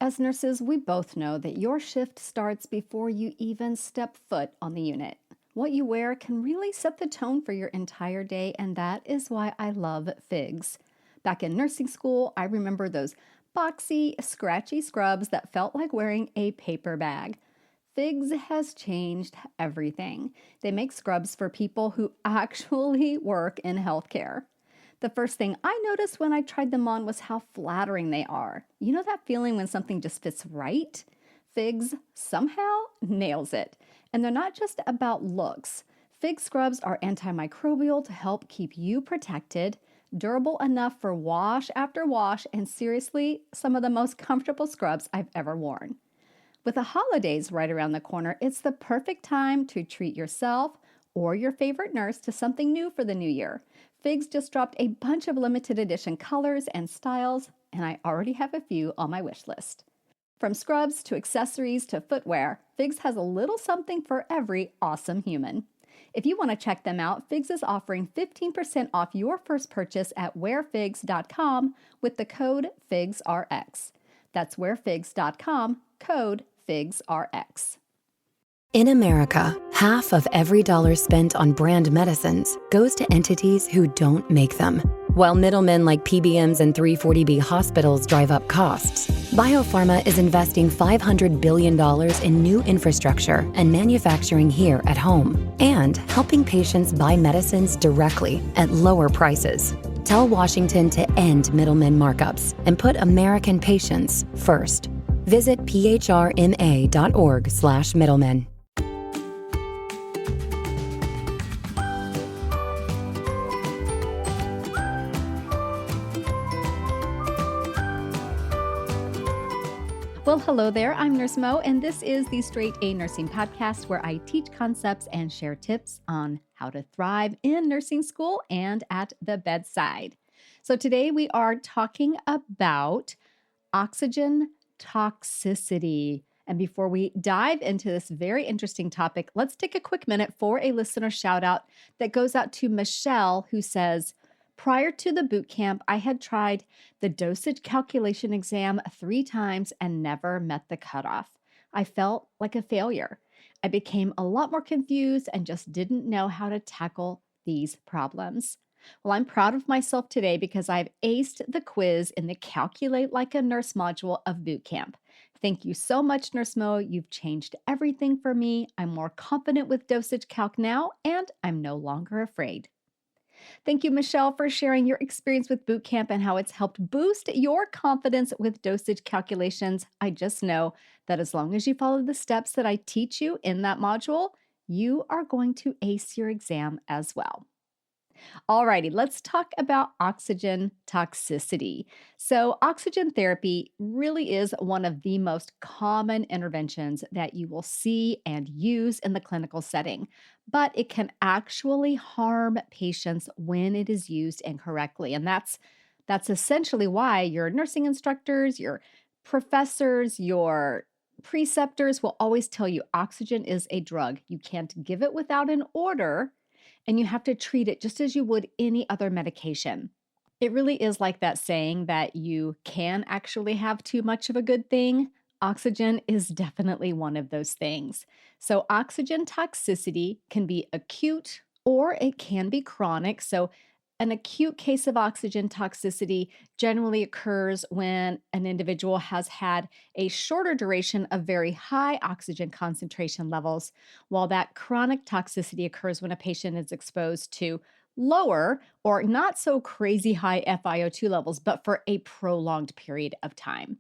As nurses, we both know that your shift starts before you even step foot on the unit. What you wear can really set the tone for your entire day, and that is why I love FIGS. Back in nursing school, I remember those boxy, scratchy scrubs that felt like wearing a paper bag. FIGS has changed everything. They make scrubs for people who actually work in healthcare. The first thing I noticed when I tried them on was how flattering they are. You know that feeling when something just fits right? FIGS somehow nails it. And they're not just about looks. FIGS scrubs are antimicrobial to help keep you protected, durable enough for wash after wash, and seriously, some of the most comfortable scrubs I've ever worn. With the holidays right around the corner, it's the perfect time to treat yourself or your favorite nurse to something new for the new year. FIGS just dropped a bunch of limited edition colors and styles, and I already have a few on my wish list. From scrubs to accessories to footwear, FIGS has a little something for every awesome human. If you want to check them out, FIGS is offering 15% off your first purchase at wearfigs.com with the code FIGSRX. That's wearfigs.com, code FIGSRX. In America, half of every dollar spent on brand medicines goes to entities who don't make them. While middlemen like PBMs and 340B hospitals drive up costs, Biopharma is investing $500 billion in new infrastructure and manufacturing here at home, and helping patients buy medicines directly at lower prices. Tell Washington to end middlemen markups and put American patients first. Visit phrma.org/middlemen. Well, hello there. I'm Nurse Mo, and this is the Straight A Nursing Podcast, where I teach concepts and share tips on how to thrive in nursing school and at the bedside. So today we are talking about oxygen toxicity. And before we dive into this very interesting topic, let's take a quick minute for a listener shout out that goes out to Michelle, who says, prior to the boot camp, I had tried the dosage calculation exam 3 times and never met the cutoff. I felt like a failure. I became a lot more confused and just didn't know how to tackle these problems. Well, I'm proud of myself today because I've aced the quiz in the Calculate Like a Nurse module of boot camp. Thank you so much, Nurse Mo. You've changed everything for me. I'm more confident with dosage calc now, and I'm no longer afraid. Thank you, Michelle, for sharing your experience with boot camp and how it's helped boost your confidence with dosage calculations. I just know that as long as you follow the steps that I teach you in that module, you are going to ace your exam as well. Alrighty, let's talk about oxygen toxicity. So oxygen therapy really is one of the most common interventions that you will see and use in the clinical setting, but it can actually harm patients when it is used incorrectly. And that's essentially why your nursing instructors, your professors, your preceptors will always tell you oxygen is a drug. You can't give it without an order, and you have to treat it just as you would any other medication. It really is like that saying that you can actually have too much of a good thing. Oxygen is definitely one of those things. So oxygen toxicity can be acute or it can be chronic. So an acute case of oxygen toxicity generally occurs when an individual has had a shorter duration of very high oxygen concentration levels, while that chronic toxicity occurs when a patient is exposed to lower or not so crazy high FiO2 levels, but for a prolonged period of time.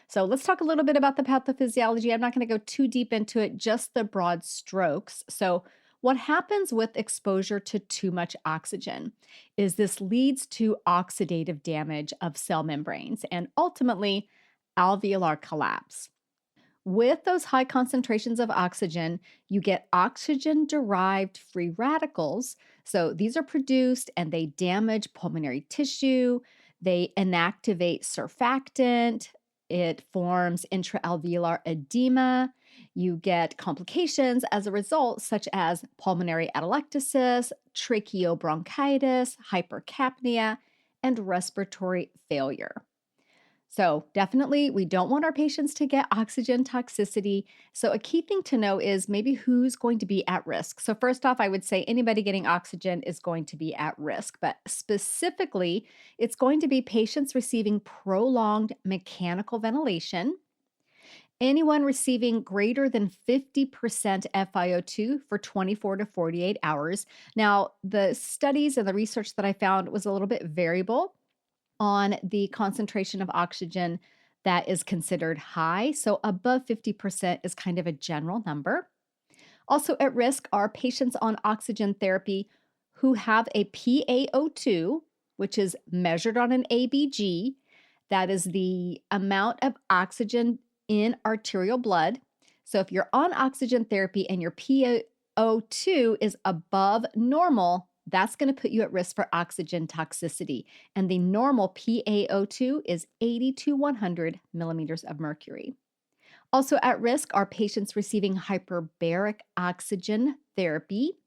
So let's talk a little bit about the pathophysiology. I'm not going to go too deep into it, just the broad strokes. So what happens with exposure to too much oxygen is this leads to oxidative damage of cell membranes and ultimately alveolar collapse. With those high concentrations of oxygen, you get oxygen-derived free radicals. So these are produced and they damage pulmonary tissue. They inactivate surfactant. It forms intraalveolar edema. You get complications as a result, such as pulmonary atelectasis, tracheobronchitis, hypercapnia, and respiratory failure. So, definitely, we don't want our patients to get oxygen toxicity. So, a key thing to know is maybe who's going to be at risk. So, first off, I would say anybody getting oxygen is going to be at risk, but specifically, it's going to be patients receiving prolonged mechanical ventilation, anyone receiving greater than 50% FiO2 for 24 to 48 hours. Now, the studies and the research that I found was a little bit variable on the concentration of oxygen that is considered high. So above 50% is kind of a general number. Also at risk are patients on oxygen therapy who have a PaO2, which is measured on an ABG. That is the amount of oxygen in arterial blood. So if you're on oxygen therapy and your PaO2 is above normal, that's going to put you at risk for oxygen toxicity. And the normal PaO2 is 80 to 100 millimeters of mercury. Also at risk are patients receiving hyperbaric oxygen therapy,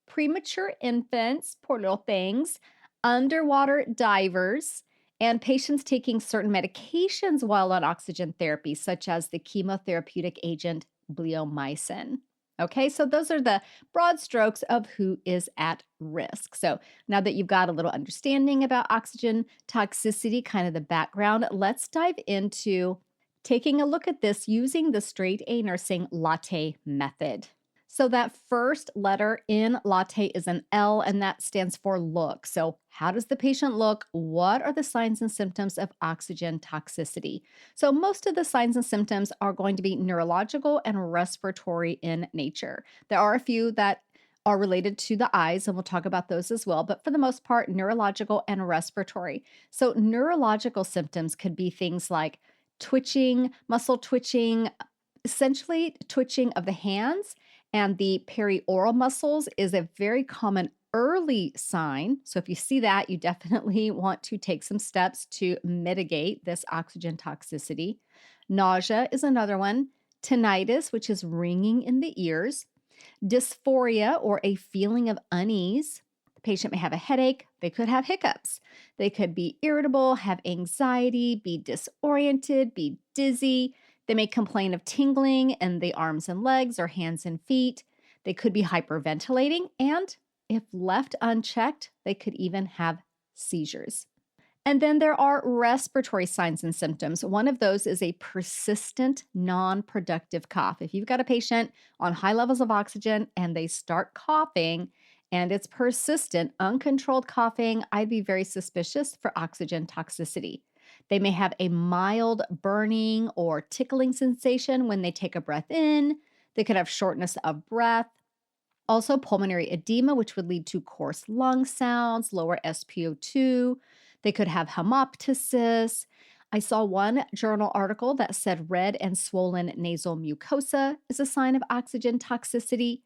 premature infants, poor little things, underwater divers, and patients taking certain medications while on oxygen therapy, such as the chemotherapeutic agent bleomycin. Okay, so those are the broad strokes of who is at risk. So now that you've got a little understanding about oxygen toxicity, kind of the background, let's dive into taking a look at this using the straight A nursing latte method. So that first letter in latte is an L, and that stands for look. So how does the patient look? What are the signs and symptoms of oxygen toxicity? So most of the signs and symptoms are going to be neurological and respiratory in nature. There are a few that are related to the eyes, and we'll talk about those as well. But for the most part, neurological and respiratory. So neurological symptoms could be things like twitching, muscle twitching, essentially twitching of the hands, and the perioral muscles is a very common early sign. So if you see that, you definitely want to take some steps to mitigate this oxygen toxicity. Nausea is another one. Tinnitus, which is ringing in the ears. Dysphoria, or a feeling of unease. The patient may have a headache. They could have hiccups. They could be irritable, have anxiety, be disoriented, be dizzy. They may complain of tingling in the arms and legs or hands and feet. They could be hyperventilating, and if left unchecked, they could even have seizures. And then there are respiratory signs and symptoms. One of those is a persistent, non productive cough. If you've got a patient on high levels of oxygen and they start coughing and it's persistent, uncontrolled coughing, I'd be very suspicious for oxygen toxicity. They may have a mild burning or tickling sensation when they take a breath in. They could have shortness of breath. Also, pulmonary edema, which would lead to coarse lung sounds, lower SpO2. They could have hemoptysis. I saw one journal article that said red and swollen nasal mucosa is a sign of oxygen toxicity.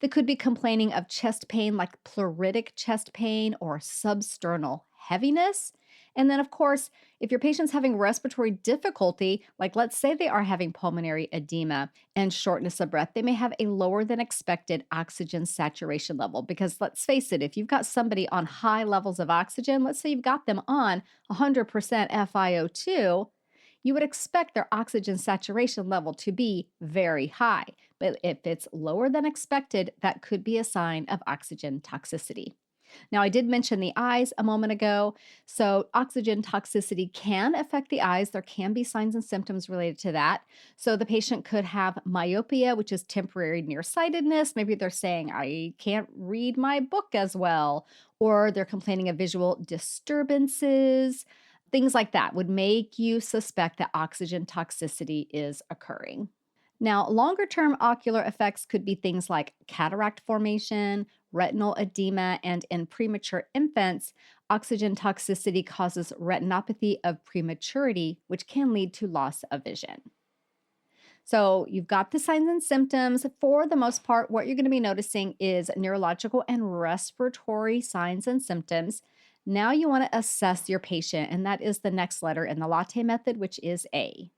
They could be complaining of chest pain, like pleuritic chest pain or substernal heaviness. And then, of course, if your patient's having respiratory difficulty, like let's say they are having pulmonary edema and shortness of breath, they may have a lower than expected oxygen saturation level. Because let's face it, if you've got somebody on high levels of oxygen, let's say you've got them on 100% FiO2, you would expect their oxygen saturation level to be very high. But if it's lower than expected, that could be a sign of oxygen toxicity. Now, I did mention the eyes a moment ago. So, oxygen toxicity can affect the eyes. There can be signs and symptoms related to that. So, the patient could have myopia, which is temporary nearsightedness. Maybe they're saying, I can't read my book as well, or they're complaining of visual disturbances. Things like that would make you suspect that oxygen toxicity is occurring. Now, longer term ocular effects could be things like cataract formation, retinal edema, and in premature infants, oxygen toxicity causes retinopathy of prematurity, which can lead to loss of vision. So, you've got the signs and symptoms. For the most part, what you're going to be noticing is neurological and respiratory signs and symptoms. Now, you want to assess your patient, and that is the next letter in the latte method, which is A.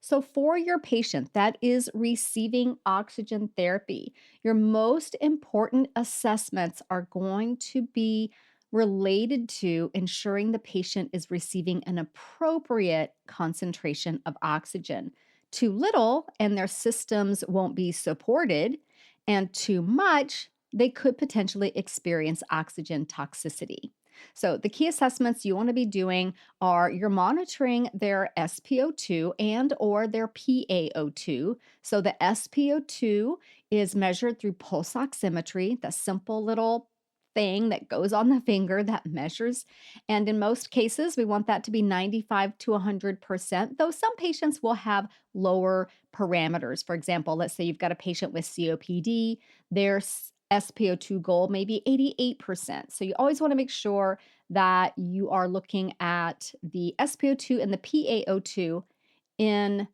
So, for your patient that is receiving oxygen therapy, your most important assessments are going to be related to ensuring the patient is receiving an appropriate concentration of oxygen. Too little, and their systems won't be supported, and too much, they could potentially experience oxygen toxicity. So, the key assessments you want to be doing are you're monitoring their SpO2 and or their PaO2. So, the SpO2 is measured through pulse oximetry, the simple little thing that goes on the finger that measures. And in most cases, we want that to be 95 to 100%, though some patients will have lower parameters. For example, let's say you've got a patient with COPD, their SpO2 goal may be 88%. So you always want to make sure that you are looking at the SpO2 and the PaO2 in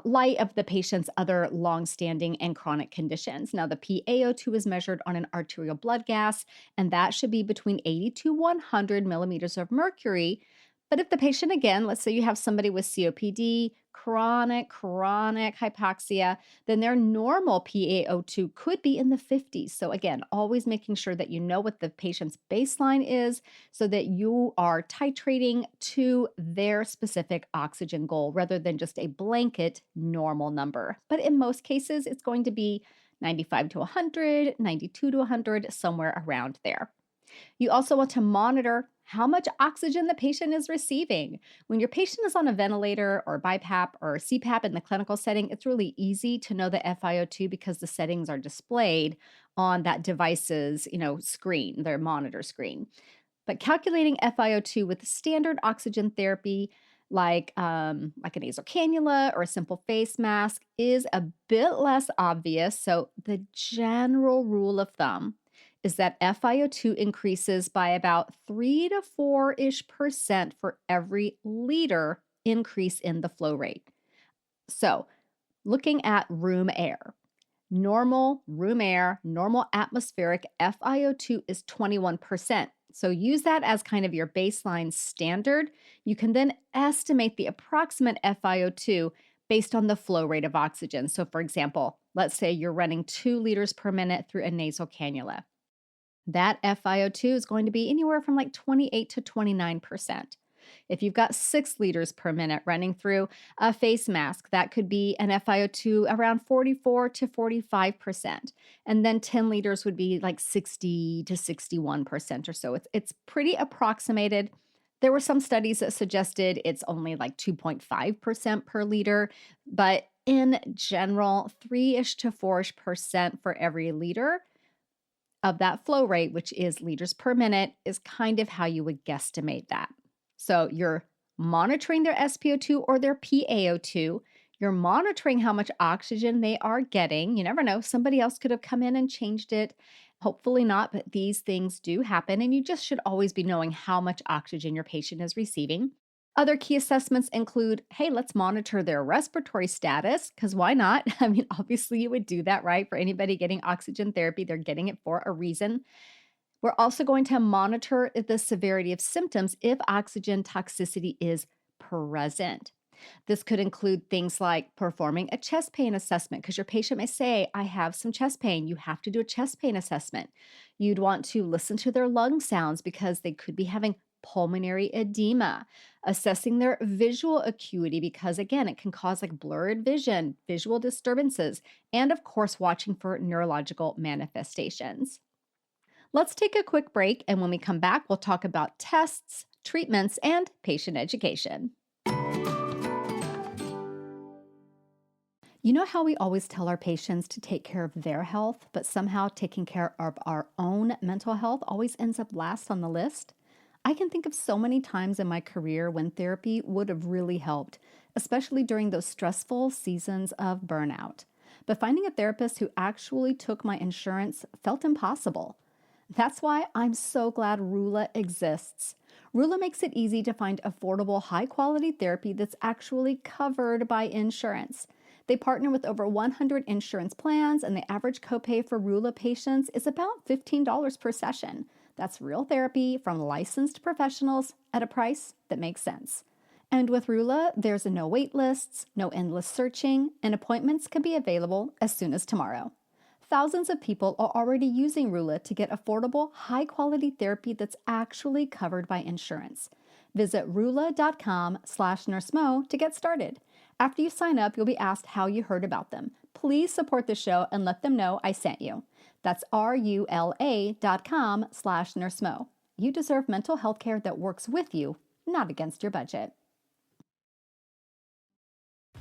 light of the patient's other longstanding and chronic conditions. Now, the PaO2 is measured on an arterial blood gas, and that should be between 80 to 100 millimeters of mercury. But if the patient, again, let's say you have somebody with COPD, chronic hypoxia, then their normal PaO2 could be in the 50s. So, again, always making sure that you know what the patient's baseline is so that you are titrating to their specific oxygen goal rather than just a blanket normal number. But in most cases, it's going to be 95 to 100, 92 to 100, somewhere around there. You also want to monitor how much oxygen the patient is receiving. When your patient is on a ventilator or BiPAP or CPAP in the clinical setting, it's really easy to know the FiO2 because the settings are displayed on that device's, screen, their monitor screen. But calculating FiO2 with standard oxygen therapy like a nasal cannula or a simple face mask is a bit less obvious. So the general rule of thumb is that FiO2 increases by about 3 to 4-ish% for every liter increase in the flow rate. So, looking at room air, normal room air, normal atmospheric FiO2 is 21%. So use that as kind of your baseline standard. You can then estimate the approximate FiO2 based on the flow rate of oxygen. So for example, let's say you're running 2 liters per minute through a nasal cannula. That FiO2 is going to be anywhere from like 28 to 29%. If you've got 6 liters per minute running through a face mask, that could be an FiO2 around 44 to 45%. And then 10 liters would be like 60 to 61% or so. It's pretty approximated. There were some studies that suggested it's only like 2.5% per liter, but in general, 3-ish to 4-ish% for every liter of that flow rate, which is liters per minute, is kind of how you would guesstimate that. So you're monitoring their SpO2 or their PaO2. You're monitoring how much oxygen they are getting. You never know. Somebody else could have come in and changed it. Hopefully not, but these things do happen. And you just should always be knowing how much oxygen your patient is receiving. Other key assessments include, hey, let's monitor their respiratory status, because why not? I mean, obviously you would do that, right? For anybody getting oxygen therapy, they're getting it for a reason. We're also going to monitor the severity of symptoms if oxygen toxicity is present. This could include things like performing a chest pain assessment because your patient may say, I have some chest pain. You have to do a chest pain assessment. You'd want to listen to their lung sounds because they could be having pulmonary edema, assessing their visual acuity because, again, it can cause like blurred vision, visual disturbances, and of course, watching for neurological manifestations. Let's take a quick break, and when we come back, we'll talk about tests, treatments, and patient education. You know how we always tell our patients to take care of their health, but somehow taking care of our own mental health always ends up last on the list? I can think of so many times in my career when therapy would have really helped, especially during those stressful seasons of burnout. But finding a therapist who actually took my insurance felt impossible. That's why I'm so glad Rula exists. Rula makes it easy to find affordable, high-quality therapy that's actually covered by insurance. They partner with over 100 insurance plans, and the average copay for Rula patients is about $15 per session. That's real therapy from licensed professionals at a price that makes sense. And with Rula, there's no wait lists, no endless searching, and appointments can be available as soon as tomorrow. thousands of people are already using Rula to get affordable, high-quality therapy that's actually covered by insurance. Visit rula.com/nursemo to get started. After you sign up, you'll be asked how you heard about them. Please support the show and let them know I sent you. That's rula.com/nursemo. You deserve mental health care that works with you, not against your budget.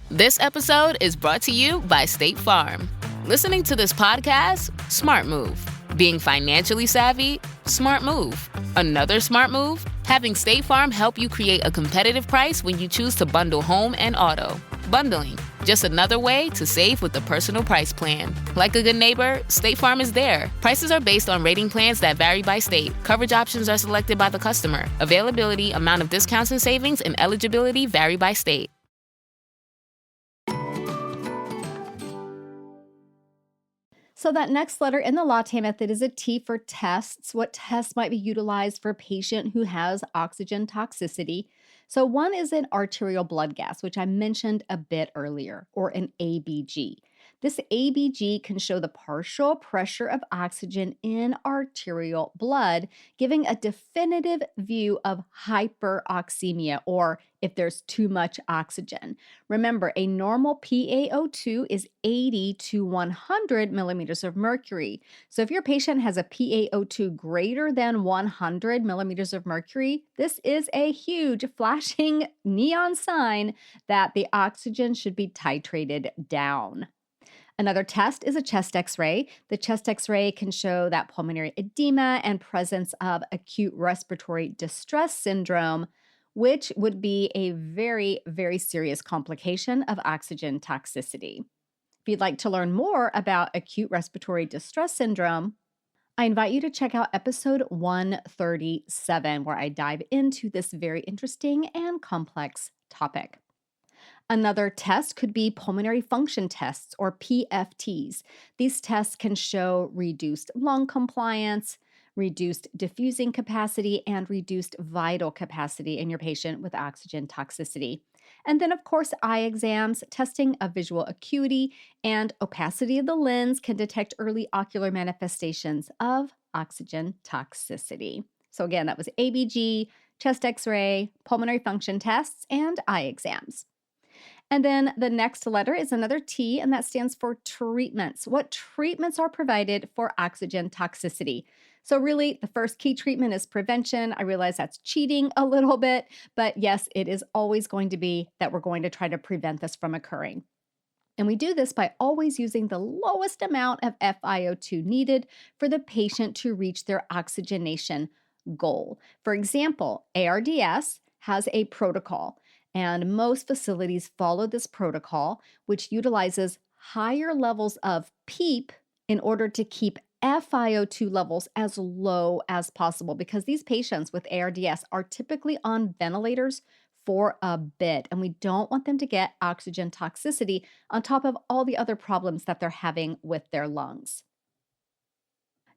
This episode is brought to you by State Farm. Listening to this podcast? Smart move. Being financially savvy? Smart move. Another smart move? Having State Farm help you create a competitive price when you choose to bundle home and auto. Bundling, just another way to save with the personal price plan. Like a good neighbor, State Farm is there. Prices are based on rating plans that vary by state. Coverage options are selected by the customer. Availability, amount of discounts and savings, and eligibility vary by state. So that next letter in the latte method is a T for tests. What tests might be utilized for a patient who has oxygen toxicity? So one is an arterial blood gas, which I mentioned a bit earlier, or an ABG. This ABG can show the partial pressure of oxygen in arterial blood, giving a definitive view of hyperoxemia, or if there's too much oxygen. Remember, a normal PaO2 is 80 to 100 millimeters of mercury. So if your patient has a PaO2 greater than 100 millimeters of mercury, this is a huge flashing neon sign that the oxygen should be titrated down. Another test is a chest x-ray. The chest x-ray can show that pulmonary edema and presence of acute respiratory distress syndrome, which would be a very, very serious complication of oxygen toxicity. If you'd like to learn more about acute respiratory distress syndrome, I invite you to check out episode 137, where I dive into this very interesting and complex topic. Another test could be pulmonary function tests, or PFTs. These tests can show reduced lung compliance, reduced diffusing capacity, and reduced vital capacity in your patient with oxygen toxicity. And then, of course, eye exams, testing of visual acuity and opacity of the lens can detect early ocular manifestations of oxygen toxicity. So again, that was ABG, chest x-ray, pulmonary function tests, and eye exams. And then the next letter is another T, and that stands for treatments. What treatments are provided for oxygen toxicity? So really, the first key treatment is prevention. I realize that's cheating a little bit, but yes, it is always going to be that we're going to try to prevent this from occurring. And we do this by always using the lowest amount of FiO2 needed for the patient to reach their oxygenation goal. For example, ARDS has a protocol, and most facilities follow this protocol, which utilizes higher levels of PEEP in order to keep FiO2 levels as low as possible, because these patients with ARDS are typically on ventilators for a bit, and we don't want them to get oxygen toxicity on top of all the other problems that they're having with their lungs.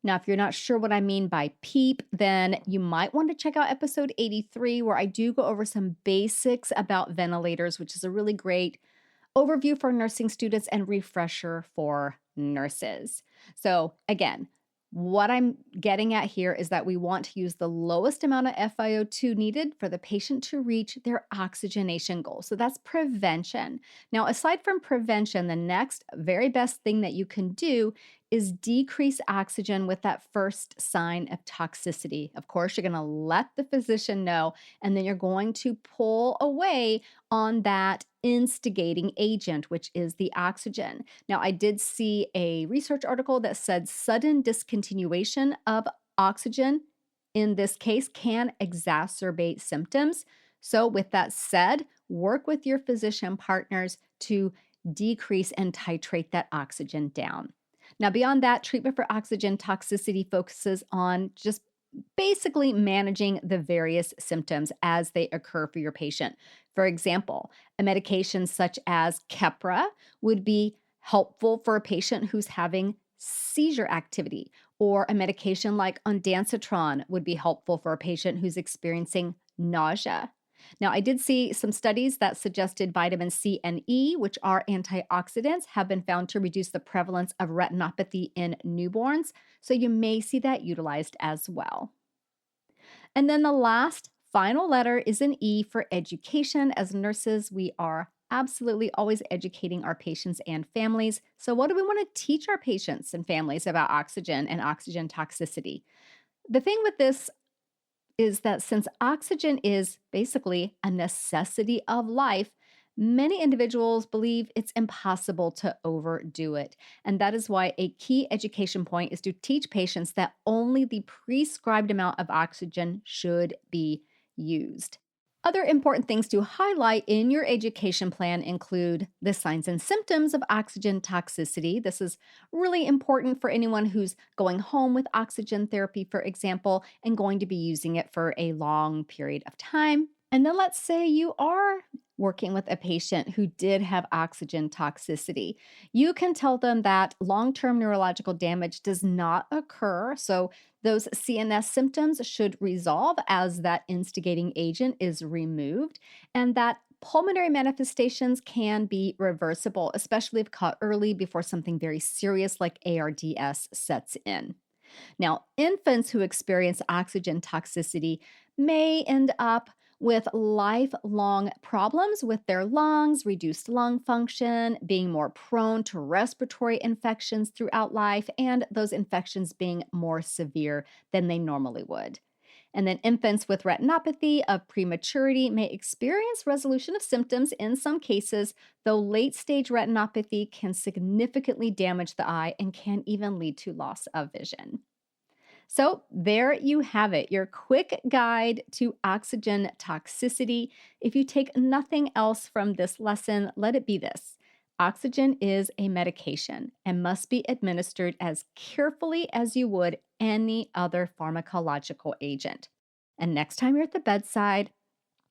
Now, if you're not sure what I mean by PEEP, then you might want to check out episode 83, where I do go over some basics about ventilators, which is a really great overview for nursing students and refresher for nurses. So again, what I'm getting at here is that we want to use the lowest amount of FiO2 needed for the patient to reach their oxygenation goal. So that's prevention. Now, aside from prevention, the next very best thing that you can do is decrease oxygen with that first sign of toxicity. Of course, you're going to let the physician know, and then you're going to pull away on that instigating agent, which is the oxygen. Now, I did see a research article that said sudden discontinuation of oxygen in this case can exacerbate symptoms. So with that said, work with your physician partners to decrease and titrate that oxygen down. Now, beyond that, treatment for oxygen toxicity focuses on just basically managing the various symptoms as they occur for your patient. For example, a medication such as Keppra would be helpful for a patient who's having seizure activity, or a medication like ondansetron would be helpful for a patient who's experiencing nausea. Now, I did see some studies that suggested vitamin C and E, which are antioxidants, have been found to reduce the prevalence of retinopathy in newborns. So you may see that utilized as well. And then the last final letter is an E for education. As nurses, we are absolutely always educating our patients and families. So, what do we want to teach our patients and families about oxygen and oxygen toxicity? The thing with this is that since oxygen is basically a necessity of life, many individuals believe it's impossible to overdo it. And that is why a key education point is to teach patients that only the prescribed amount of oxygen should be used. Other important things to highlight in your education plan include the signs and symptoms of oxygen toxicity. This is really important for anyone who's going home with oxygen therapy, for example, and going to be using it for a long period of time. And then let's say you are working with a patient who did have oxygen toxicity. You can tell them that long-term neurological damage does not occur. So those CNS symptoms should resolve as that instigating agent is removed, and that pulmonary manifestations can be reversible, especially if caught early before something very serious like ARDS sets in. Now, infants who experience oxygen toxicity may end up with lifelong problems with their lungs, reduced lung function, being more prone to respiratory infections throughout life, and those infections being more severe than they normally would. And then infants with retinopathy of prematurity may experience resolution of symptoms in some cases, though late stage retinopathy can significantly damage the eye and can even lead to loss of vision. So, there you have it, your quick guide to oxygen toxicity. If you take nothing else from this lesson, let it be this: oxygen is a medication and must be administered as carefully as you would any other pharmacological agent. And next time you're at the bedside,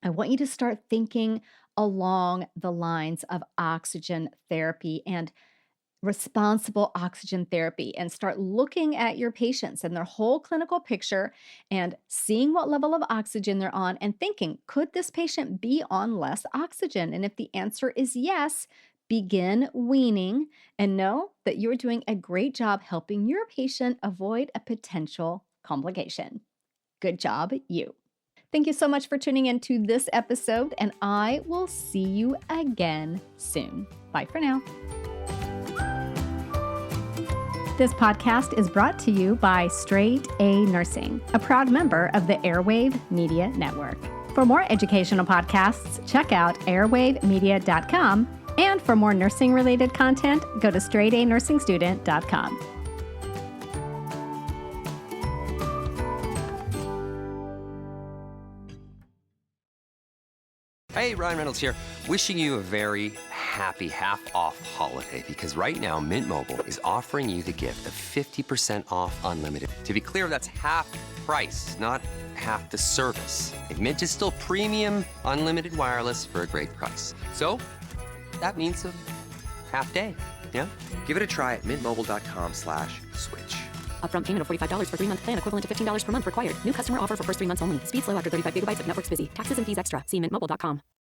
I want you to start thinking along the lines of oxygen therapy and responsible oxygen therapy, and start looking at your patients and their whole clinical picture and seeing what level of oxygen they're on and thinking, could this patient be on less oxygen? And if the answer is yes, begin weaning and know that you're doing a great job helping your patient avoid a potential complication. Good job, you. Thank you so much for tuning into this episode, and I will see you again soon. Bye for now. This podcast is brought to you by Straight A Nursing, a proud member of the Airwave Media Network. For more educational podcasts, check out airwavemedia.com. And for more nursing-related content, go to straightanursingstudent.com. Hey, Ryan Reynolds here, wishing you a very happy half-off holiday, because right now Mint Mobile is offering you the gift of 50% off unlimited. To be clear, that's half price, not half the service. And Mint is still premium unlimited wireless for a great price. So that means a half day, yeah? Give it a try at mintmobile.com/switch. Upfront payment of $45 for 3-month plan, equivalent to $15 per month required. New customer offer for first 3 months only. Speed slow after 35 gigabytes if network's busy. Taxes and fees extra. See mintmobile.com.